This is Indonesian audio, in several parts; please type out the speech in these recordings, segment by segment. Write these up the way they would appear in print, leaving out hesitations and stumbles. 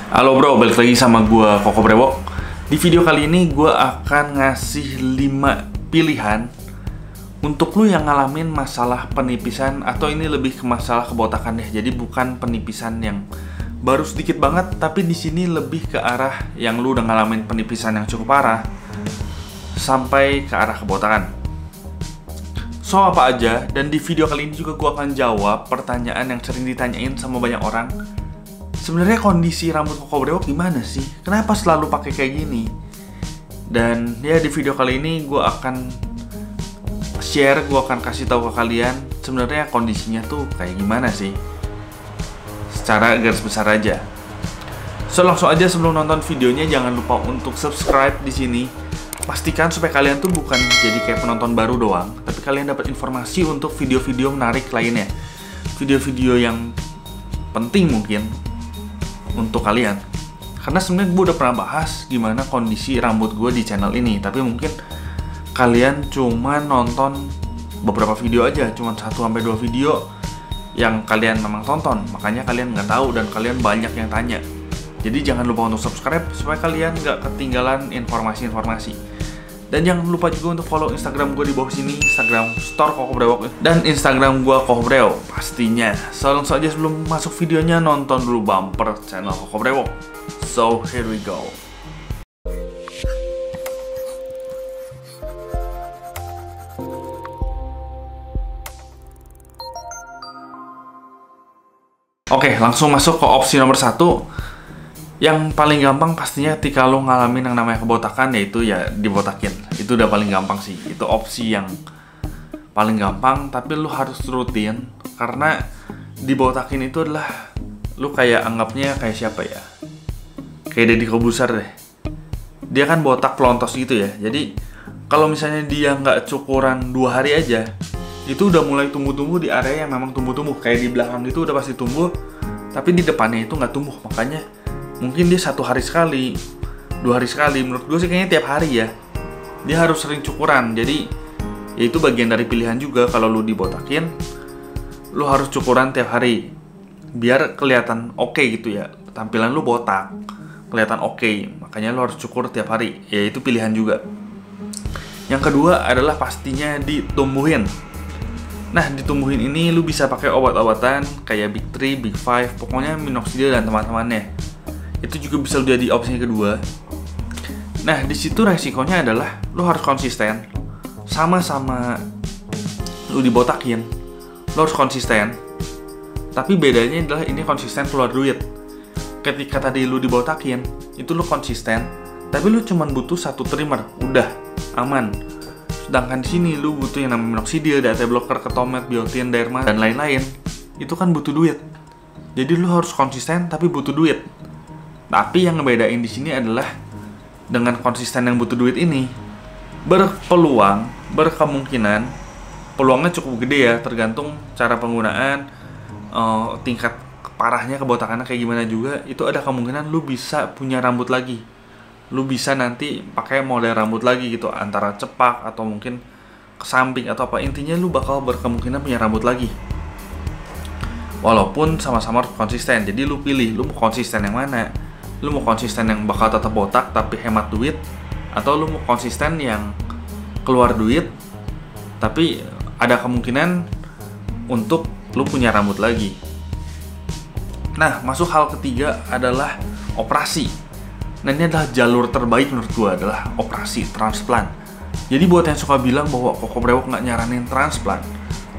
Halo bro, balik lagi sama gue Koko Brewok. Di video kali ini gue akan ngasih 5 pilihan untuk lu yang ngalamin masalah penipisan, atau ini lebih ke masalah kebotakan deh. Jadi bukan penipisan yang baru sedikit banget, tapi di sini lebih ke arah yang lu udah ngalamin penipisan yang cukup parah sampai ke arah kebotakan. So apa aja, dan di video kali ini juga gue akan jawab pertanyaan yang sering ditanyain sama banyak orang. Sebenarnya kondisi rambut Koko Brewok gimana sih? Kenapa selalu pakai kayak gini? Dan ya di video kali ini gue akan share, gue akan kasih tahu ke kalian sebenarnya kondisinya tuh kayak gimana sih, secara garis besar aja. So langsung aja, sebelum nonton videonya jangan lupa untuk subscribe di sini. Pastikan supaya kalian tuh bukan jadi kayak penonton baru doang, tapi kalian dapat informasi untuk video-video menarik lainnya, video-video yang penting mungkin untuk kalian. Karena sebenarnya gue udah pernah bahas gimana kondisi rambut gue di channel ini, tapi mungkin kalian cuma nonton beberapa video aja, cuma 1-2 video yang kalian memang tonton, makanya kalian nggak tahu dan kalian banyak yang tanya. Jadi jangan lupa untuk subscribe supaya kalian nggak ketinggalan informasi-informasi. Dan jangan lupa juga untuk follow Instagram gue di bawah sini, Instagram Store Koko Brewok dan Instagram gue Koko Brewok pastinya. So langsung aja, sebelum masuk videonya nonton dulu bumper channel Koko Brewok. So here we go. Oke, langsung masuk ke opsi nomor 1. Yang paling gampang pastinya ketika lo ngalamin yang namanya kebotakan, yaitu ya dibotakin. Itu udah paling gampang sih. Itu opsi yang paling gampang, tapi lo harus rutin. Karena dibotakin itu adalah, lo kayak anggapnya kayak siapa ya? Kayak Deddy Corbuzier deh. Dia kan botak pelontos gitu ya. Jadi kalau misalnya dia nggak cukuran 2 hari aja, itu udah mulai tumbuh-tumbuh di area yang memang tumbuh-tumbuh. Kayak di belakang itu udah pasti tumbuh, tapi di depannya itu nggak tumbuh. Makanya mungkin dia 1 hari sekali, 2 hari sekali. Menurut gue sih kayaknya tiap hari ya. Dia harus sering cukuran. Jadi ya itu bagian dari pilihan juga. Kalau lu dibotakin, lu harus cukuran tiap hari biar kelihatan oke gitu ya. Tampilan lu botak, kelihatan oke. Makanya lu harus cukur tiap hari. Ya itu pilihan juga. Yang kedua adalah pastinya ditumbuhin. Nah, ditumbuhin ini lu bisa pakai obat-obatan kayak Big 3, Big 5, pokoknya minoxidil dan teman-temannya. Itu juga bisa jadi opsi kedua. Nah, di situ resikonya adalah lu harus konsisten. Sama-sama lu dibotakin, lu harus konsisten. Tapi bedanya adalah ini konsisten keluar duit. Ketika tadi lu dibotakin, itu lu konsisten, tapi lu cuma butuh 1 trimmer, udah aman. Sedangkan di sini lu butuh yang namanya minoxidil, DHT blocker, ketomet, biotin, derma, dan lain-lain. Itu kan butuh duit. Jadi lu harus konsisten tapi butuh duit. Tapi yang ngebedain di sini adalah dengan konsisten yang butuh duit ini, berkemungkinan peluangnya cukup gede ya, tergantung cara penggunaan, tingkat parahnya kebotakannya kayak gimana juga. Itu ada kemungkinan lu bisa punya rambut lagi. Lu bisa nanti pakai model rambut lagi gitu, antara cepak atau mungkin ke samping atau apa. Intinya lu bakal berkemungkinan punya rambut lagi. Walaupun sama-sama harus konsisten. Jadi lu pilih, lu mau konsisten yang mana? Lu mau konsisten yang bakal tetap botak tapi hemat duit, atau lu mau konsisten yang keluar duit tapi ada kemungkinan untuk lu punya rambut lagi. Nah, masuk hal ketiga adalah operasi. Nah, ini adalah jalur terbaik menurut gue, adalah operasi transplant. Jadi buat yang suka bilang bahwa Koko Brewok nggak nyaranin transplant,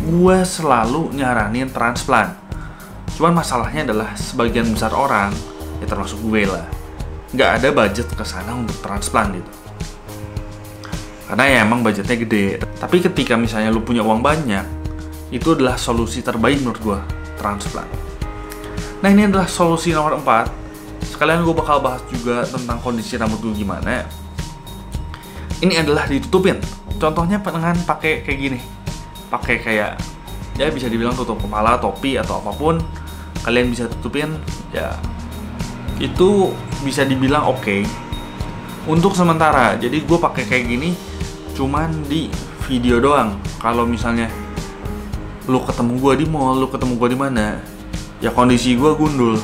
gue selalu nyaranin transplant. Cuman masalahnya adalah sebagian besar orang, ya termasuk gue lah, nggak ada budget ke sana untuk transplant gitu. Karena ya emang budgetnya gede. Tapi ketika misalnya lu punya uang banyak, itu adalah solusi terbaik menurut gue, transplant. Nah, ini adalah solusi nomor 4. Sekalian gue bakal bahas juga tentang kondisi rambut gue gimana. Ini adalah ditutupin. Contohnya dengan pakai kayak gini. Pakai kayak, ya bisa dibilang tutup kepala, topi atau apapun. Kalian bisa tutupin, ya itu bisa dibilang oke. Untuk sementara. Jadi gue pakai kayak gini cuman di video doang. Kalau misalnya lu ketemu gue di mall, lu ketemu gue di mana, ya kondisi gue gundul.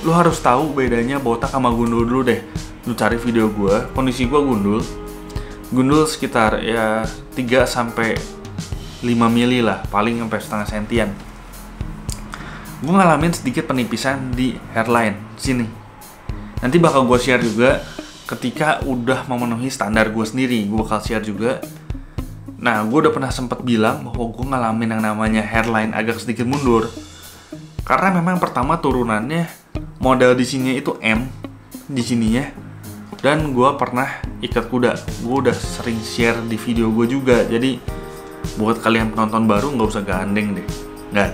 lu harus tahu bedanya botak sama gundul dulu deh. Lu cari video gue, kondisi gue gundul sekitar ya 3 sampai 5 mili lah, paling sampai setengah sentian. Gue ngalamin sedikit penipisan di hairline sini. Nanti bakal gue share juga ketika udah memenuhi standar gue sendiri, gue bakal share juga. Nah, gue udah pernah sempet bilang bahwa gue ngalamin yang namanya hairline agak sedikit mundur. Karena memang pertama turunannya model di sini itu M di sininya. Dan gue pernah ikat kuda. Gue udah sering share di video gue juga. Jadi buat kalian penonton baru nggak usah gandeng deh. Nggak,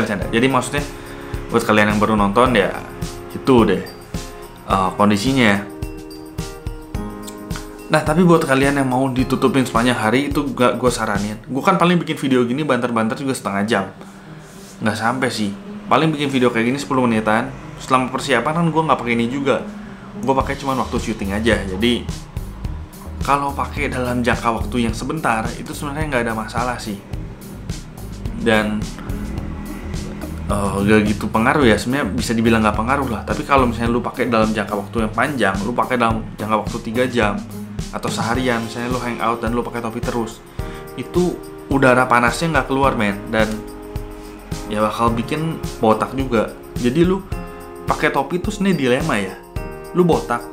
bercanda. Jadi maksudnya buat kalian yang baru nonton ya itu deh kondisinya. Nah, tapi buat kalian yang mau ditutupin sepanjang hari itu gak gue saranin. Gue kan paling bikin video gini banter-banter juga setengah jam. Nggak sampai sih. Paling bikin video kayak gini 10 menitan. Selama persiapan kan gue nggak pakai ini juga. Gue pakai cuma waktu syuting aja. Jadi kalau pakai dalam jangka waktu yang sebentar itu sebenarnya nggak ada masalah sih. Dan gak gitu pengaruh ya. Sebenarnya bisa dibilang nggak pengaruh lah. Tapi kalau misalnya lu pakai dalam jangka waktu yang panjang, lu pakai dalam jangka waktu 3 jam atau seharian, misalnya lu hangout dan lu pakai topi terus, itu udara panasnya nggak keluar men, dan ya bakal bikin botak juga. Jadi lu pakai topi itu sebenarnya dilema ya. Lu botak,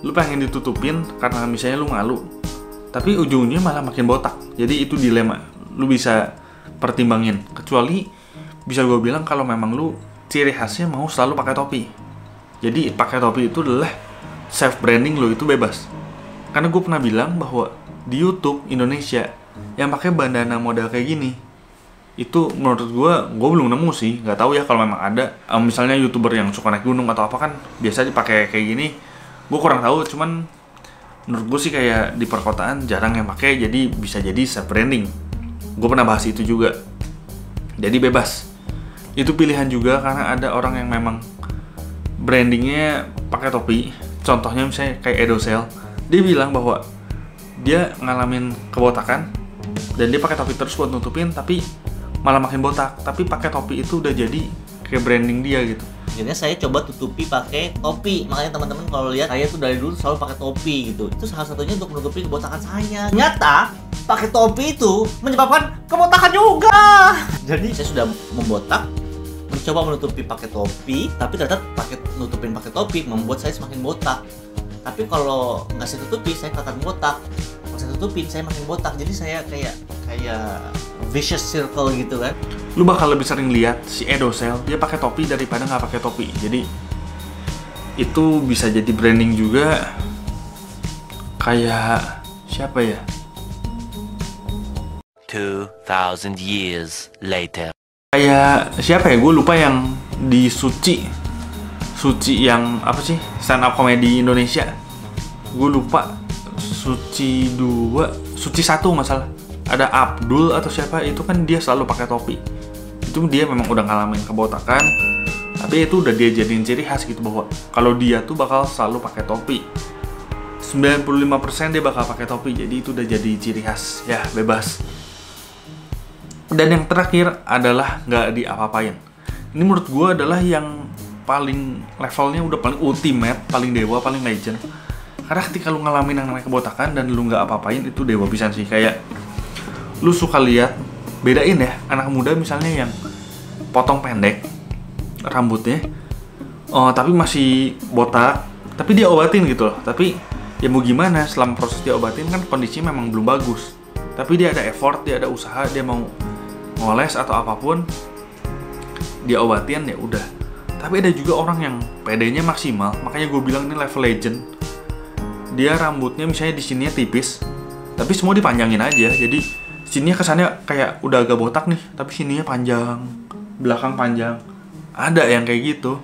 lu pengen ditutupin karena misalnya lu ngalu, tapi ujungnya malah makin botak. Jadi itu dilema, lu bisa pertimbangin. Kecuali bisa gue bilang kalau memang lu ciri khasnya mau selalu pakai topi. Jadi pakai topi itu adalah self branding lu, itu bebas. Karena gue pernah bilang bahwa di YouTube Indonesia yang pakai bandana model kayak gini, itu menurut gue belum nemu sih. Nggak tahu ya kalau memang ada. Misalnya YouTuber yang suka naik gunung atau apa kan biasa dipakai kayak gini. Gue kurang tahu, cuman menurut gue sih kayak di perkotaan jarang yang pakai, jadi bisa jadi self branding. Gue pernah bahas itu juga. Jadi bebas. Itu pilihan juga karena ada orang yang memang brandingnya pakai topi. Contohnya misalnya kayak Edocel. Dia bilang bahwa dia ngalamin kebotakan dan dia pakai topi terus buat nutupin, tapi malah makin botak. Tapi pakai topi itu udah jadi kayak branding dia gitu. Akhirnya saya coba tutupi pakai topi. Makanya teman-teman kalau lihat saya tuh dari dulu selalu pakai topi gitu. Itu salah satunya untuk menutupi kebotakan saya. Ternyata pakai topi itu menyebabkan kebotakan juga. Jadi saya sudah membotak, mencoba menutupi pakai topi, tapi ternyata nutupin pakai topi membuat saya semakin botak. Tapi kalau nggak saya tutupi, saya kelihatan botak. Kalau saya tutupin, saya makin botak. Jadi saya kayak vicious circle gitu kan. Lu bakal lebih sering lihat si Edocel dia pakai topi daripada nggak pakai topi. Jadi itu bisa jadi branding juga. Kayak siapa ya? 2000 years later. Kayak siapa ya? Gue lupa yang di Suci yang apa sih? Stand up comedy Indonesia. Gue lupa. Suci 2, Suci 1 masalah. Ada Abdul atau siapa, itu kan dia selalu pakai topi. Itu dia memang udah ngalamin kebotakan, tapi itu udah dia jadiin ciri khas gitu bahwa kalau dia tuh bakal selalu pakai topi. 95% dia bakal pakai topi, jadi itu udah jadi ciri khas. Ya, bebas. Dan yang terakhir adalah nggak diapa-apain. Ini menurut gue adalah yang paling levelnya udah paling ultimate, paling dewa, paling legend. Karena ketika lu ngalamin yang namanya kebotakan dan lu nggak apa-apain, itu dewa pisan sih. Kayak lu suka lihat, bedain ya anak muda misalnya yang potong pendek rambutnya, tapi masih botak, tapi dia obatin gitu loh. Tapi ya mau gimana, selama proses dia obatin kan kondisinya memang belum bagus, tapi dia ada effort, dia ada usaha, dia mau ngoles atau apapun, dia obatin ya udah. Tapi ada juga orang yang pedenya maksimal, makanya gue bilang ini level legend. Dia rambutnya misalnya di sininya tipis, tapi semua dipanjangin aja, jadi sininya kesannya kayak udah agak botak nih, tapi sininya panjang, belakang panjang. Ada yang kayak gitu.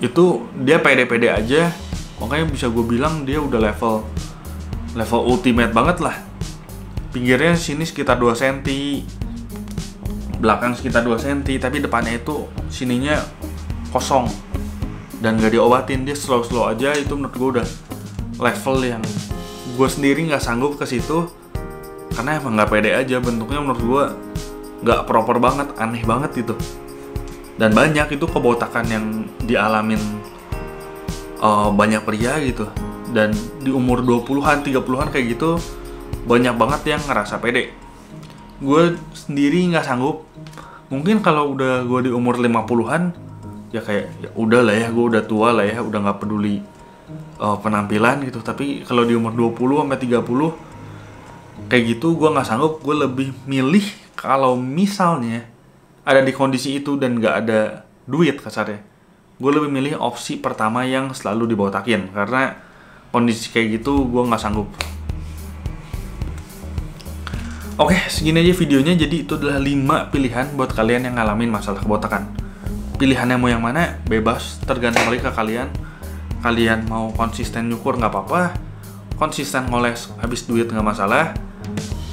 Itu dia pede-pede aja, makanya bisa gue bilang dia udah level ultimate banget lah. Pinggirnya sini sekitar 2 cm, belakang sekitar 2 cm, tapi depannya itu sininya kosong dan gak diobatin. Dia slow aja. Itu menurut gue udah level yang gue sendiri nggak sanggup ke situ, karena emang nggak pede aja. Bentuknya menurut gue nggak proper banget, aneh banget gitu. Dan banyak itu kebotakan yang dialamin banyak pria gitu. Dan di umur 20-an, 30-an kayak gitu banyak banget yang ngerasa pede. Gue sendiri nggak sanggup. Mungkin kalau udah gue di umur 50-an ya kayak ya udah lah ya, gue udah tua lah ya, udah nggak peduli penampilan gitu. Tapi kalau di umur 20 sampai 30 kayak gitu gue nggak sanggup. Gue lebih milih kalau misalnya ada di kondisi itu dan nggak ada duit kasarnya, gue lebih milih opsi pertama yang selalu dibotakin, karena kondisi kayak gitu gue nggak sanggup. Oke, segini aja videonya. Jadi itu adalah 5 pilihan buat kalian yang ngalamin masalah kebotakan. Pilihannya mau yang mana bebas, tergantung lagi ke kalian. Kalian mau konsisten nyukur nggak apa-apa, konsisten ngoles habis duit nggak masalah,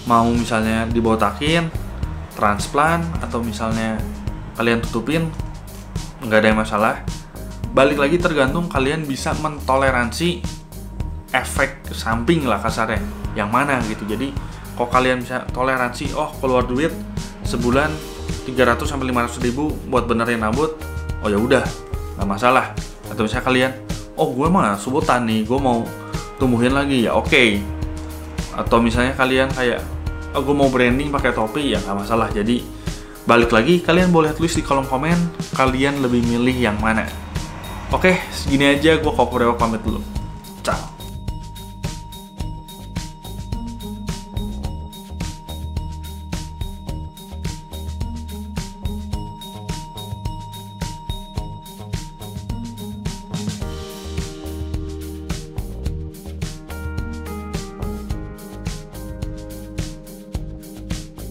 mau misalnya dibotakin, transplant, atau misalnya kalian tutupin, nggak ada yang masalah. Balik lagi tergantung kalian bisa mentoleransi efek samping lah kasarnya yang mana gitu. Jadi kalau kalian bisa toleransi, oh keluar duit sebulan 300 sampai 500 ribu buat benerin rambut, oh ya udah nggak masalah. Atau misalnya kalian, oh gue mah subutan nih, gue mau tumbuhin lagi, ya oke. Atau misalnya kalian kayak, oh gue mau branding pakai topi, ya nggak masalah. Jadi balik lagi, kalian boleh tulis di kolom komen kalian lebih milih yang mana. Oke, segini aja. Gue Kokureo pamit dulu. Ciao.